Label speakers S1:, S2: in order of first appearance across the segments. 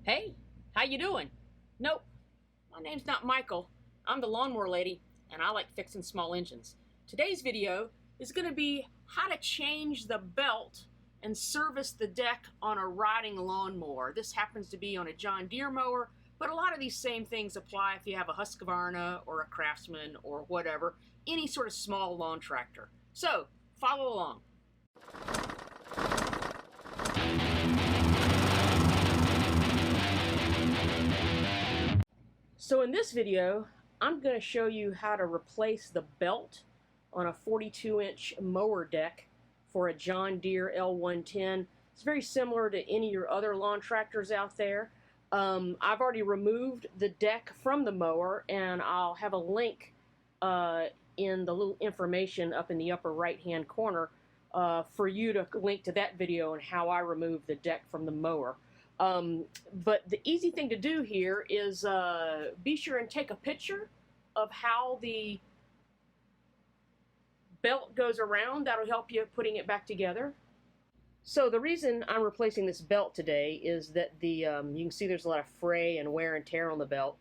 S1: Hey, how you doing? Nope, my name's not Michael. I'm the lawnmower lady, and I like fixing small engines. Today's video is going to be how to change the belt and service the deck on a riding lawnmower. This happens to be on a John Deere mower, but a lot of these same things apply if you have a Husqvarna or a Craftsman or whatever, any sort of small lawn tractor. So, follow along. So in this video, I'm going to show you how to replace the belt on a 42-inch mower deck for a John Deere L110. It's very similar to any of your other lawn tractors out there. I've already removed the deck from the mower, and I'll have a link in the little information up in the upper right-hand corner for you to link to that video on how I remove the deck from the mower. But the easy thing to do here is be sure and take a picture of how the belt goes around. That'll help you putting it back together. So the reason I'm replacing this belt today is that you can see there's a lot of fray and wear and tear on the belt.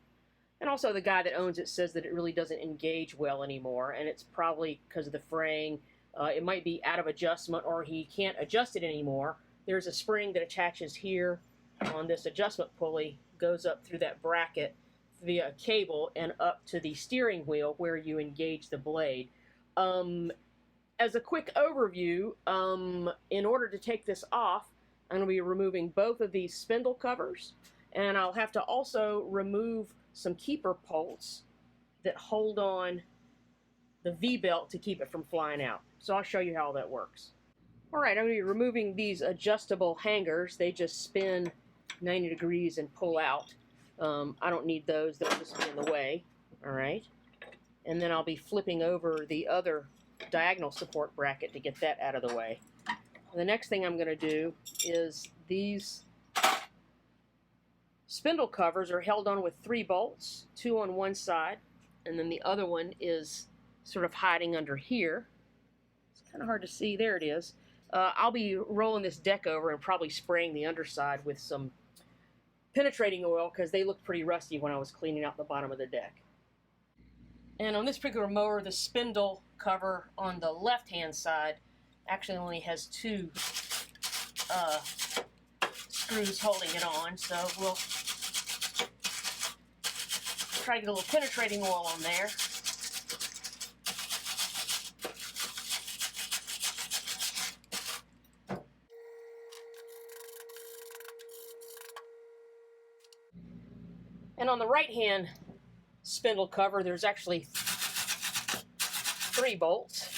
S1: And also the guy that owns it says that it really doesn't engage well anymore, and it's probably because of the fraying. It might be out of adjustment, or he can't adjust it anymore. There's a spring that attaches here on this adjustment pulley, goes up through that bracket via a cable and up to the steering wheel where you engage the blade. As a quick overview, in order to take this off, I'm going to be removing both of these spindle covers, and I'll have to also remove some keeper bolts that hold on the V-belt to keep it from flying out. So I'll show you how that works. Alright, I'm going to be removing these adjustable hangers. They just spin 90 degrees and pull out. I don't need those, they'll just be in the way. Alright, and then I'll be flipping over the other diagonal support bracket to get that out of the way. The next thing I'm going to do is these spindle covers are held on with 3 bolts, 2 on one side, and then the other one is sort of hiding under here. It's kind of hard to see. There it is. I'll be rolling this deck over and probably spraying the underside with some penetrating oil because they look pretty rusty when I was cleaning out the bottom of the deck. And on this particular mower, the spindle cover on the left-hand side actually only has 2 screws holding it on, so we'll try to get a little penetrating oil on there. And on the right-hand spindle cover, there's actually 3 bolts.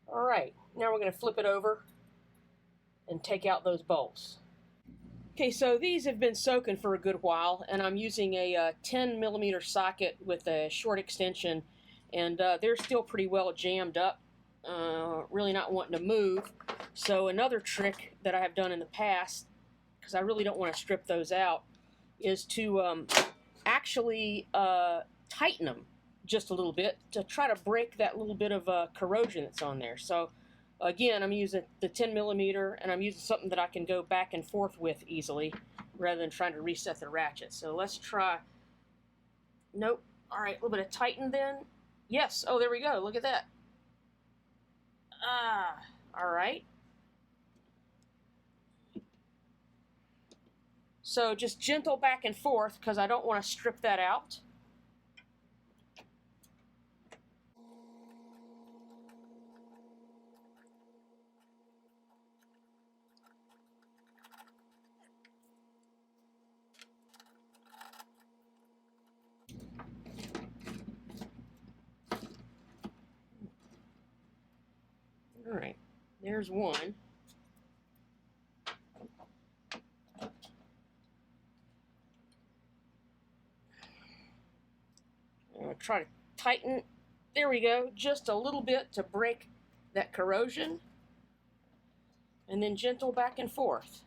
S1: Alright, now we're going to flip it over and take out those bolts. Okay, so these have been soaking for a good while, and I'm using a 10mm socket with a short extension, and they're still pretty well jammed up, really not wanting to move. So another trick that I have done in the past, because I really don't want to strip those out, is to actually tighten them just a little bit to try to break that little bit of corrosion that's on there. So again, I'm using the 10mm, and I'm using something that I can go back and forth with easily rather than trying to reset the ratchet. So let's try. Nope. All right, a little bit of tighten then. Yes. Oh, there we go. Look at that. All right. So just gentle back and forth because I don't want to strip that out. All right, there's one. I'm going to try to tighten. There we go, just a little bit to break that corrosion. and then gentle back and forth.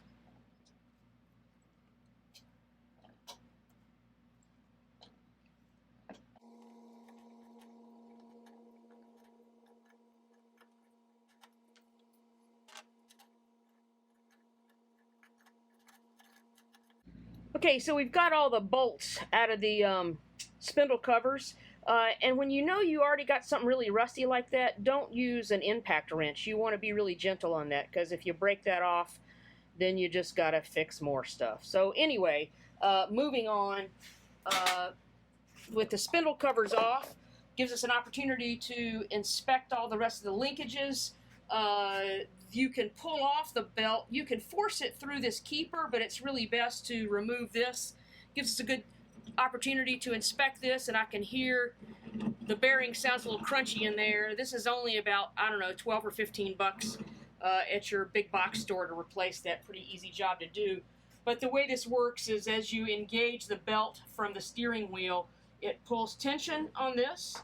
S1: Okay, so we've got all the bolts out of the spindle covers. And when you know you already got something really rusty like that, don't use an impact wrench. You want to be really gentle on that, because if you break that off, then you just got to fix more stuff. So anyway, moving on, with the spindle covers off, gives us an opportunity to inspect all the rest of the linkages. You can pull off the belt. You can force it through this keeper, but it's really best to remove this. Gives us a good opportunity to inspect this, and I can hear the bearing sounds a little crunchy in there. This is only about, I don't know, 12 or 15 bucks at your big box store to replace that. Pretty easy job to do. But the way this works is as you engage the belt from the steering wheel, it pulls tension on this,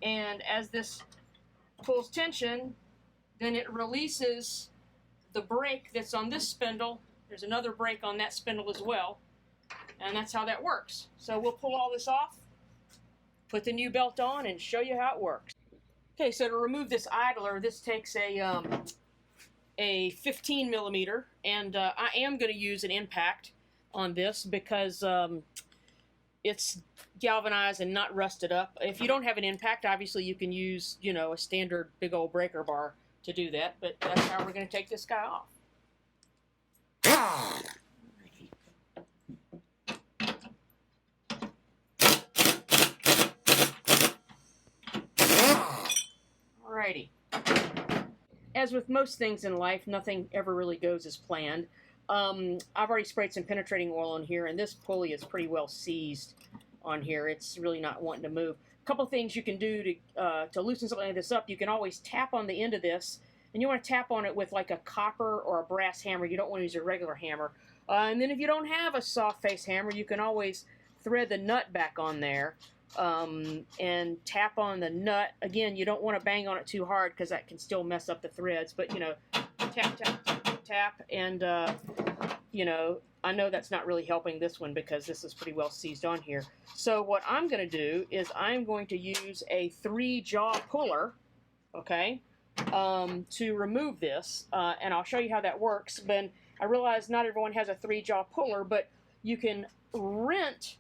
S1: and as this pulls tension, then it releases the brake that's on this spindle. There's another brake on that spindle as well, and that's how that works. So we'll pull all this off, put the new belt on, and show you how it works. Okay, so to remove this idler, this takes a 15 millimeter, and I am going to use an impact on this because it's galvanized and not rusted up. If you don't have an impact, obviously you can use, you know, a standard big old breaker bar to do that, but that's how we're going to take this guy off. Alrighty. As with most things in life, nothing ever really goes as planned. I've already sprayed some penetrating oil on here, and this pulley is pretty well seized on here. It's really not wanting to move. A couple things you can do to loosen something like this up. You can always tap on the end of this, and you want to tap on it with like a copper or a brass hammer. You don't want to use a regular hammer. And then if you don't have a soft face hammer, you can always thread the nut back on there and tap on the nut. Again, you don't want to bang on it too hard because that can still mess up the threads, but you know, tap, tap, tap, tap, and you know, I know that's not really helping this one because this is pretty well seized on here. So what I'm going to do is I'm going to use a 3-jaw puller, okay, to remove this, and I'll show you how that works. But I realize not everyone has a 3-jaw puller, but you can rent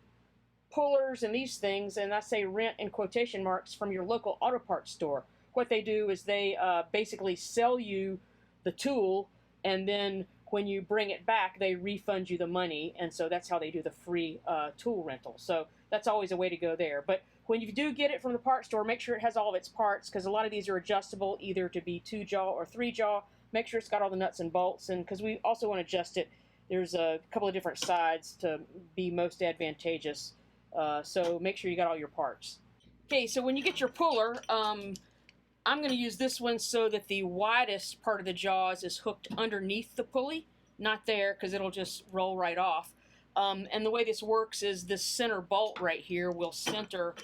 S1: pullers and these things, and I say rent in quotation marks, from your local auto parts store. What they do is they basically sell you the tool, and then when you bring it back, they refund you the money, and so that's how they do the free tool rental. So that's always a way to go there. But when you do get it from the parts store, make sure it has all of its parts, because a lot of these are adjustable either to be 2-jaw or 3-jaw. Make sure it's got all the nuts and bolts, and because we also want to adjust it, there's a couple of different sides to be most advantageous. So make sure you got all your parts. Okay, so when you get your puller, I'm going to use this one so that the widest part of the jaws is hooked underneath the pulley, not there, because it'll just roll right off. And the way this works is this center bolt right here will center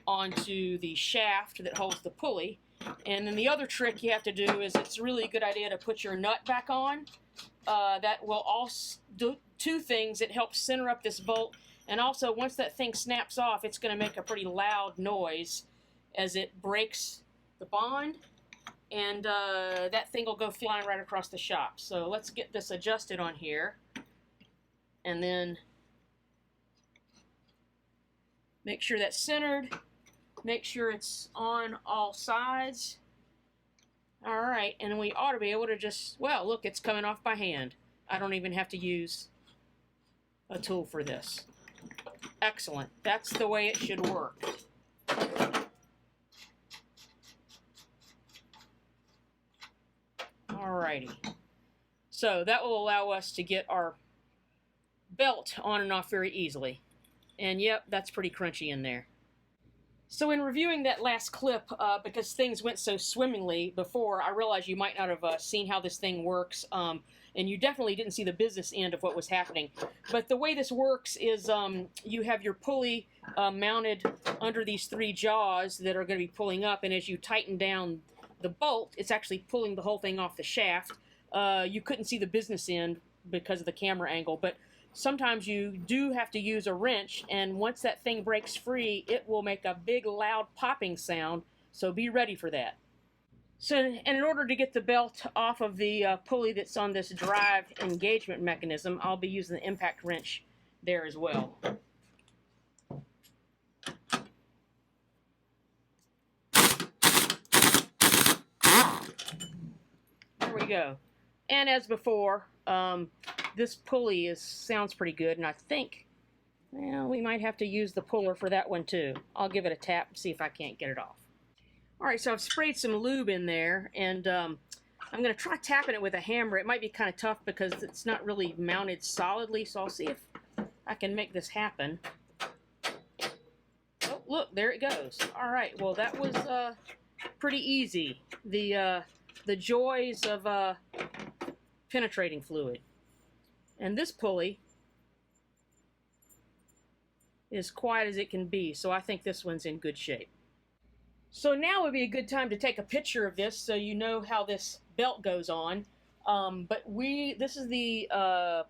S1: onto the shaft that holds the pulley. And then the other trick you have to do is it's really a good idea to put your nut back on. That will also do 2 things. It helps center up this bolt, and also once that thing snaps off, it's going to make a pretty loud noise as it breaks the bond, and that thing will go flying right across the shop. So let's get this adjusted on here, and then make sure that's centered, make sure it's on all sides. Alright, and we ought to be able to just, well, look, it's coming off by hand. I don't even have to use a tool for this. Excellent. That's the way it should work. Alrighty. So that will allow us to get our belt on and off very easily. And yep, that's pretty crunchy in there. So in reviewing that last clip, because things went so swimmingly before, I realized you might not have seen how this thing works, and you definitely didn't see the business end of what was happening. But the way this works is you have your pulley mounted under these 3 jaws that are going to be pulling up, and as you tighten down the bolt, it's actually pulling the whole thing off the shaft. you couldn't see the business end because of the camera angle, but sometimes you do have to use a wrench, and once that thing breaks free, it will make a big loud popping sound, so be ready for that. So, and in order to get the belt off of the pulley that's on this drive engagement mechanism, I'll be using the impact wrench there as well. There we go. And as before, this pulley sounds pretty good, and I think, well, we might have to use the puller for that one too. I'll give it a tap and see if I can't get it off. All right, so I've sprayed some lube in there, and I'm going to try tapping it with a hammer. It might be kind of tough because it's not really mounted solidly, so I'll see if I can make this happen. Oh, look, there it goes. All right, well, that was pretty easy. The joys of penetrating fluid. And this pulley is quiet as it can be, so I think this one's in good shape. So now would be a good time to take a picture of this so you know how this belt goes on. But this is the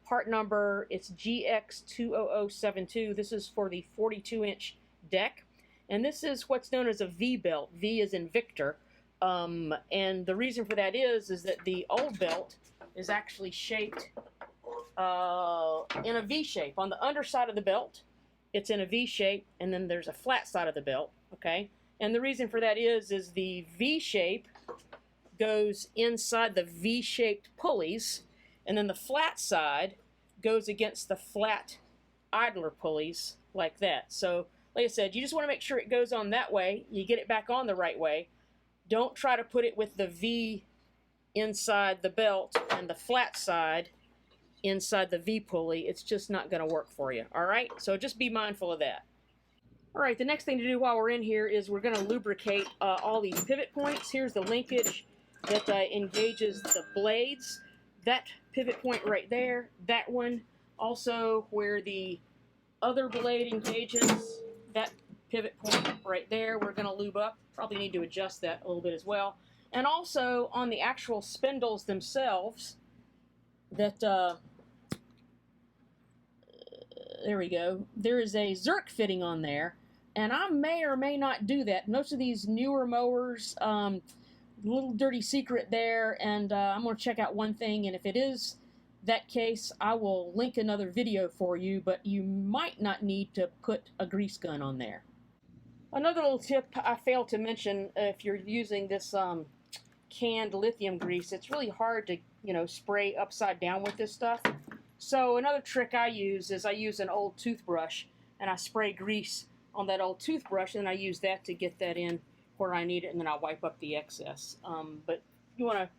S1: part number, it's GX20072. This is for the 42-inch deck. And this is what's known as a V belt. V is in Victor. And the reason for that is that the old belt is actually shaped in a V shape. On the underside of the belt, it's in a V shape, and then there's a flat side of the belt, okay? And the reason for that is the V shape goes inside the V-shaped pulleys, and then the flat side goes against the flat idler pulleys like that. So, like I said, you just want to make sure it goes on that way. You get it back on the right way. Don't try to put it with the V inside the belt and the flat side inside the V pulley. It's just not going to work for you, all right? So just be mindful of that. All right, the next thing to do while we're in here is we're going to lubricate all these pivot points. Here's the linkage that engages the blades. That pivot point right there, that one. Also where the other blade engages, that pivot point right there, we're going to lube up. Probably need to adjust that a little bit as well. And also on the actual spindles themselves, that, there we go, there is a Zerk fitting on there. And I may or may not do that. Most of these newer mowers, little dirty secret there, and I'm going to check out one thing, and if it is that case, I will link another video for you, but you might not need to put a grease gun on there. Another little tip I failed to mention, if you're using this canned lithium grease, it's really hard to, spray upside down with this stuff. So another trick I use is I use an old toothbrush, and I spray grease on that old toothbrush, and I use that to get that in where I need it, and then I wipe up the excess. But you want to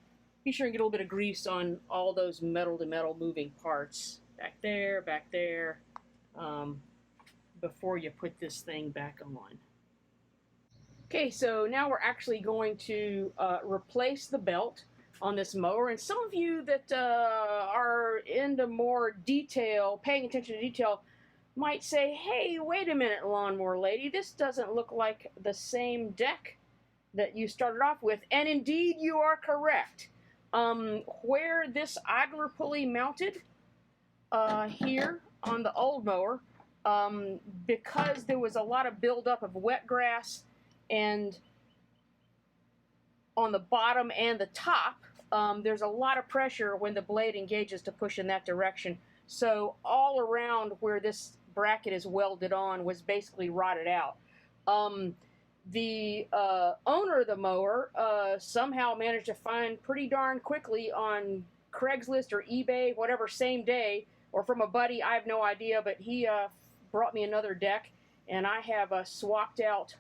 S1: be sure and get a little bit of grease on all those metal-to-metal moving parts. Back there, before you put this thing back on. Okay, so now we're actually going to replace the belt on this mower, and some of you that are into more detail, paying attention to detail, might say, hey, wait a minute, lawnmower lady, this doesn't look like the same deck that you started off with. And indeed, you are correct. Where this idler pulley mounted here on the old mower, because there was a lot of buildup of wet grass and on the bottom and the top, there's a lot of pressure when the blade engages to push in that direction. So all around where this bracket is welded on was basically rotted out. The owner of the mower somehow managed to find pretty darn quickly on Craigslist or eBay, whatever, same day, or from a buddy, I have no idea, but he brought me another deck, and I have swapped out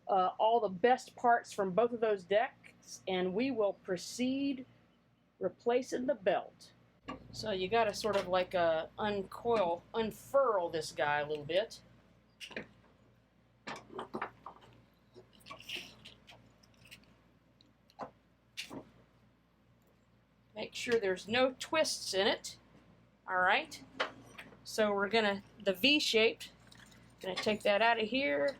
S1: all the best parts from both of those decks, and we will proceed replacing the belt. So you got to sort of like unfurl this guy a little bit. Make sure there's no twists in it. All right. So we're the V-shaped, gonna take that out of here,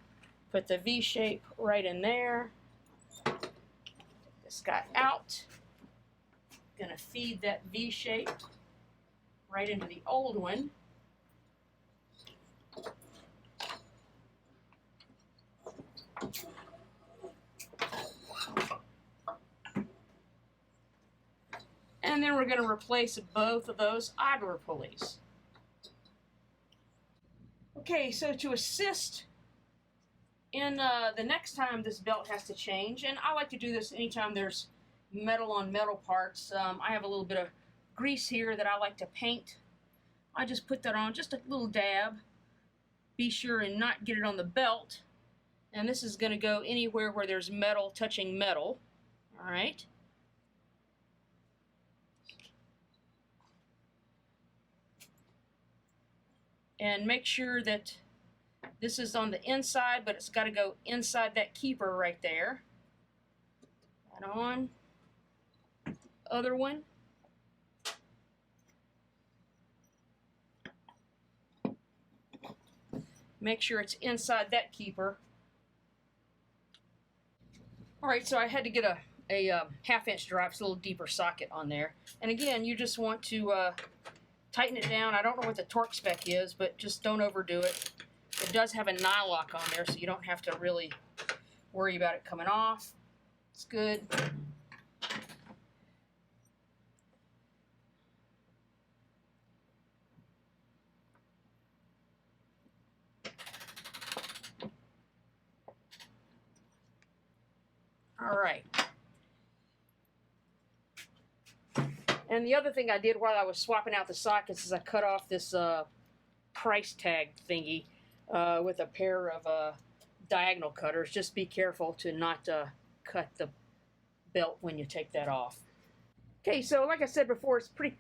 S1: put the V-shape right in there. Take this guy out. Gonna feed that V shape right into the old one. And then we're going to replace both of those idler pulleys. Okay, so to assist in the next time this belt has to change, and I like to do this anytime there's metal on metal parts. I have a little bit of grease here that I like to paint. I just put that on, just a little dab. Be sure and not get it on the belt. And this is going to go anywhere where there's metal touching metal. All right. And make sure that this is on the inside, but it's got to go inside that keeper right there. That on. Other one. Make sure it's inside that keeper. Alright, so I had to get a half-inch drive, it's a little deeper socket on there. And again, you just want to tighten it down. I don't know what the torque spec is, but just don't overdo it. It does have a nylock on there, so you don't have to really worry about it coming off. It's good. All right. And the other thing I did while I was swapping out the sockets is I cut off this price tag thingy with a pair of diagonal cutters. Just be careful to not cut the belt when you take that off. Okay, so like I said before, it's pretty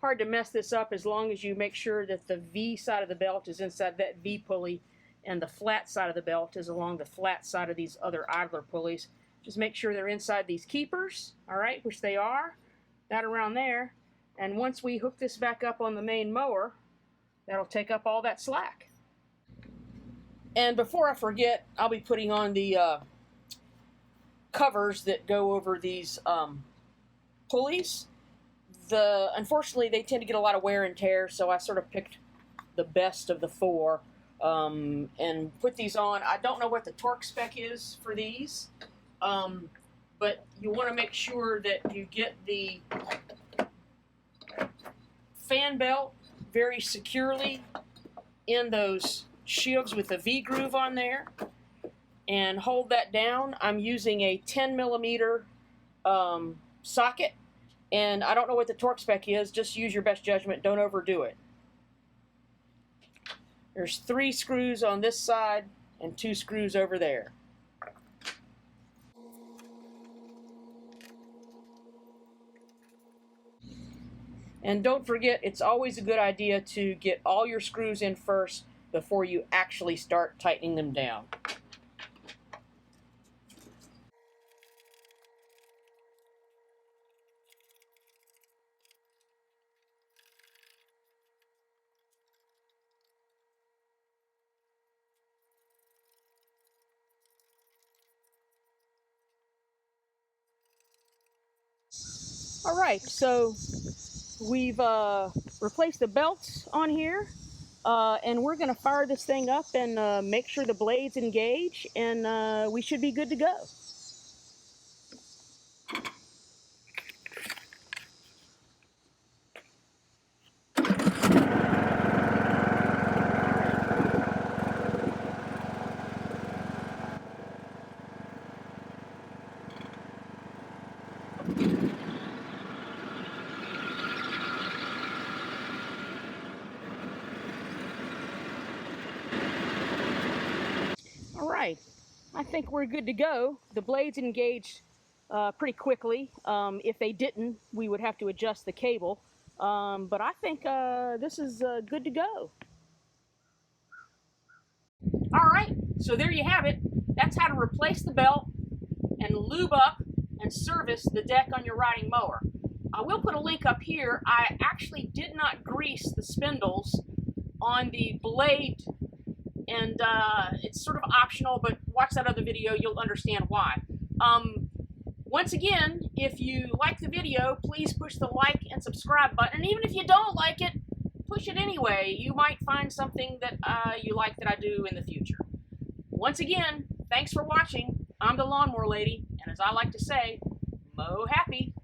S1: hard to mess this up as long as you make sure that the V side of the belt is inside that V pulley and the flat side of the belt is along the flat side of these other idler pulleys. Just make sure they're inside these keepers, all right, which they are. That around there. And once we hook this back up on the main mower, that'll take up all that slack. And before I forget, I'll be putting on the covers that go over these pulleys. Unfortunately, they tend to get a lot of wear and tear, so I sort of picked the best of the four and put these on. I don't know what the torque spec is for these. But you want to make sure that you get the fan belt very securely in those sheaves with the V groove on there and hold that down. I'm using a 10mm socket, and I don't know what the torque spec is. Just use your best judgment. Don't overdo it. There's 3 screws on this side and 2 screws over there. And don't forget, it's always a good idea to get all your screws in first before you actually start tightening them down. All right, so we've replaced the belts on here, and we're going to fire this thing up and make sure the blades engage, and we should be good to go. All right, I think we're good to go. The blades engaged pretty quickly. If they didn't, we would have to adjust the cable. But I think this is good to go. All right, so there you have it. That's how to replace the belt and lube up and service the deck on your riding mower. I will put a link up here. I actually did not grease the spindles on the blade, and it's sort of optional, but watch that other video, you'll understand why. Once again, if you like the video, please push the like and subscribe button. And even if you don't like it, push it anyway. You might find something that you like that I do in the future. Once again, thanks for watching. I'm the Lawnmower Lady, and as I like to say, mow happy.